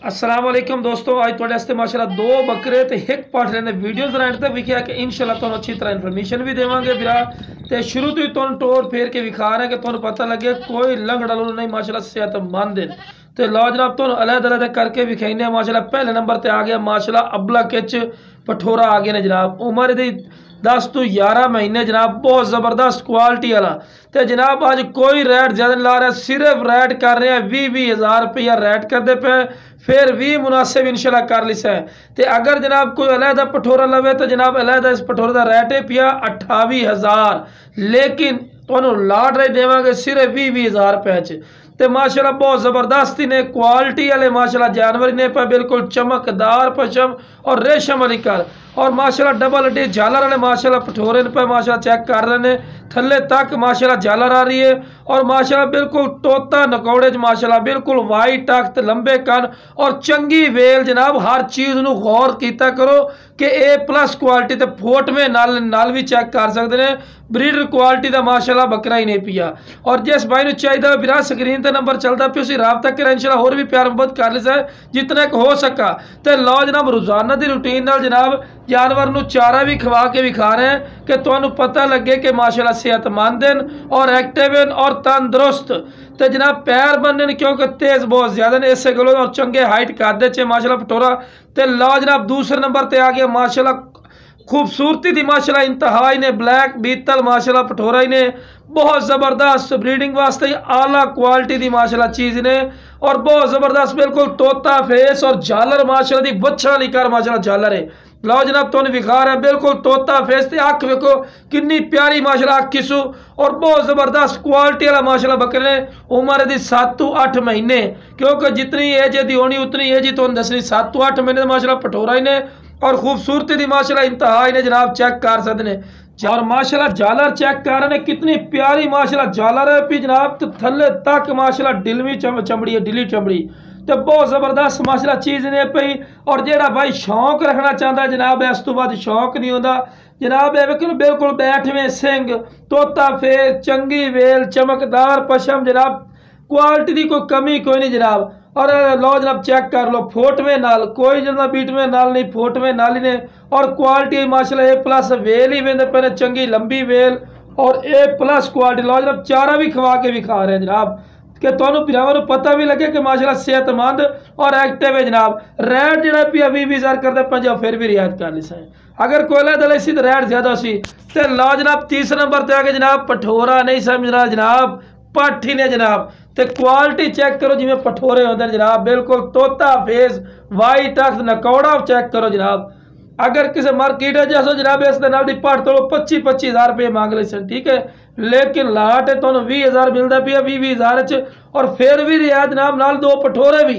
अस्सलाम वालेकुम दोस्तों, आज थोड़े वास्ते माशाल्लाह दो बकरे ते एक पाठ लेने वीडियो एंड तक विखिया कि इंशाल्लाह तुहानू अच्छी तरह इन्फॉर्मेशन भी देवांगे बिरा ते शुरू तो ही तुहानू टोर फेर के विखा रहे हैं कि तुहानू पता लगे कोई लंगड़ा नहीं माशाल्लाह सेहतमंद है। तो लो जनाब तुहानू अलग-अलग करके विखाइने माशाल्लाह। पहले नंबर ते आ गया माशाल्लाह अबला किच पठोरा आ गए ने जनाब, उम्र दी 10 तो 11 महीने जनाब, बहुत ज़बरदस्त क्वालिटी वाला। तो जनाब आज कोई रेट ज़्यादा नहीं ला रहा, सिर्फ रेट कर रहे हैं 20-20 हज़ार रुपया रेट करते पे, फिर भी मुनासिब इंशाल्लाह कर लिसा है। तो अगर जनाब कोई अलहदा पठोरा लवे तो जनाब अलहदा इस पठोरे का रेट है पिया 28,000, लेकिन तुहानू लाट रही देवांगे सिर्फ 20-20 हज़ार रुपये च। तो माशाल्लाह बहुत ज़बरदस्त ने क्वालिटी वाले माशाल्लाह जानवर ने पर बिल्कुल चमकदार पशम और रेशम वाली कर, और माशाल्लाह डबल हड्डी झालर वाले माशाल्लाह पठोरे पर माशाल्लाह चेक कर रहे हैं, थल्ले तक माशाल्लाह झालर आ रही है, और माशाल्लाह बिल्कुल तोता नकौड़े माशाल्लाह बिल्कुल वाइट तख्त लंबे कन और चंगी वेल जनाब। हर चीज़ नू गौर किया करो कि A+ क्वालिटी ते फोट में नाल भी चेक कर सकते हैं। ब्रीडर क्वालिटी का माशाल्लाह बकरा ही नहीं पिया। और जिस भाई चाहिए बिरा स्क्रीन पर नंबर चलता पे उसी रबता करें, इंशाल्लाह होर भी प्यार मुहब्बत कर लिसा है जितना हो सका। तो लो जनाब रोजाना की रूटीन नाल जनाब जानवर नू चारा भी खवा के विखा रहे हैं कि तुहानू पता लगे कि माशाल्लाह सेहतमंद हैं और एक्टिव हैं और तंदुरुस्त। तो जनाब पैर बनने क्योंकि तेज बहुत ज्यादा ने इस गलो और चंगे हाइट कादे चे माशाल्लाह पटोरा। तो लो जनाब दूसरे नंबर ते आ गया माशाल्लाह खूबसूरती थी माशाल्लाह इंतहाई ने ब्लैक बीतल माशाल्लाह पठोरा ही ने बहुत ज़बरदस्त ब्रीडिंग वास्ते आला क्वालिटी दी माशाल्लाह चीज़ ने, और बहुत ज़बरदस्त बिल्कुल तोता फेस और झालर माशाल्लाह दी बच्चा लिकर माशाल्लाह झालर है। लो जनाब तुहानू विखा रहे हैं बिल्कुल तोता फेस ते अख वेखो कितनी प्यारी माशाल्लाह अख किसू, और बहुत ज़बरदस्त क्वालिटी वाला माशाल्लाह बकरे ने। उम्र दी 7 तो 8 महीने, क्योंकि जितनी एज दी होनी उतनी एज ही तुहानू दसनी। 7 तो 8 महीने माशाल्लाह पठोरा ही ने, और खूबसूरती दी माशाल्लाह इंतहा ने जनाब चेक कर सकते हैं। और माशाल्लाह झालर चेक कर रहे हैं कितनी प्यारी माशाल्लाह झालर है भी जनाब, तो थल्ले तक माशाल्लाह डिलवी चमड़ी है, डिली चमड़ी तो बहुत ज़बरदस्त माशाल्लाह चीज़ ने पई। और जेड़ा भाई शौक रखना चाहता है जनाब इस तो बाद शौक नहीं होता जनाब, बिल्कुल बैठवें सिंग तोता फेस चंगी वेल चमकदार पशम जनाब, क्वालिटी की कोई कमी कोई नहीं जनाब। और लो जनाब चेक कर लो फोट में नाल कोई जना बीट में नाल नहीं, फोट में नाल ही ने, और क्वालिटी माशाल्लाह A+ वेल ही वेंदे पे चंगी लंबी वेल और A+ क्वालिटी। लो जनाब चारा भी खवा के भी खा रहे हैं जनाब कि तुहानू पिरावां नू पता भी लगे कि माशाल्लाह सेहतमंद और एक्टिव है जनाब। रेट जरा भी अभी भी ज़र करते पंजा फिर भी रियायत कर लिसा है, अगर कोयला दल इसी तो रेट ज्यादा सी। तो लो जनाब तीसरे नंबर ते आके जनाब पठोरा नहीं समझना जनाब, पट्ठी ने जनाब। तो क्वालिटी चेक करो जिमें पठोरे होते हैं जनाब, बिल्कुल तोता फेस वाइट अख नकौड़ा चेक करो जनाब। अगर किसी मार्केट है जैसा जनाब इस नाल दी पट तो 25-25 हज़ार रुपये मांग ले सन, ठीक है, लेकिन लाट है तुहानू 20 हज़ार मिलता पिया 20-20 हज़ार च, और फिर भी रियायत जनाब नाल 2 पठोरे भी।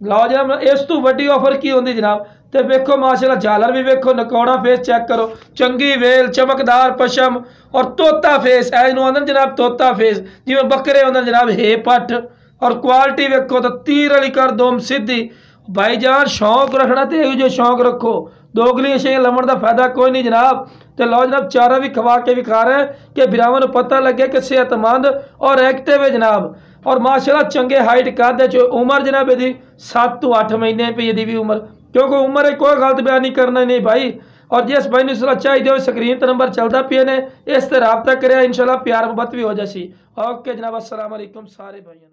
लो जनाब इस तो वड्डी ऑफर की होंगी जनाब। तो वेखो माशाल्लाह झालर भी वेखो नकौड़ा फेस चेक करो, चंगी वेल चमकदार पशम और तोता फेस एज नु आंदन जनाब तोता फेस जिवें बकरे आंदन जनाब हे पठ, और क्वालिटी वेखो तो तीर वाली कर दोम सीधी। भाईजान शौक रखना तो यही जो शौक रखो, दोगली शे लमण का फायदा कोई नहीं जनाब। तो लो जनाब चारा भी खवा के भी खा रहे हैं कि बिरावां नू पता लगे कि सेहतमंद और एक्टिव है जनाब। और माशाल्लाह चंगे हाइट कादे जो उम्र जनाब यदि 7 तो 8 महीने पे यदि भी उम्र, क्योंकि उम्र है कोई गलत बयान नहीं करना नहीं भाई। और जिस भाई ने सलाह चाहिए स्क्रीन पर नंबर चलता पे ने इस तरह रब्ता करे इंशाल्लाह प्यार मुहब्बत भी हो जासी। ओके जनाब अस्सलाम वालेकुम सारे भाइयों।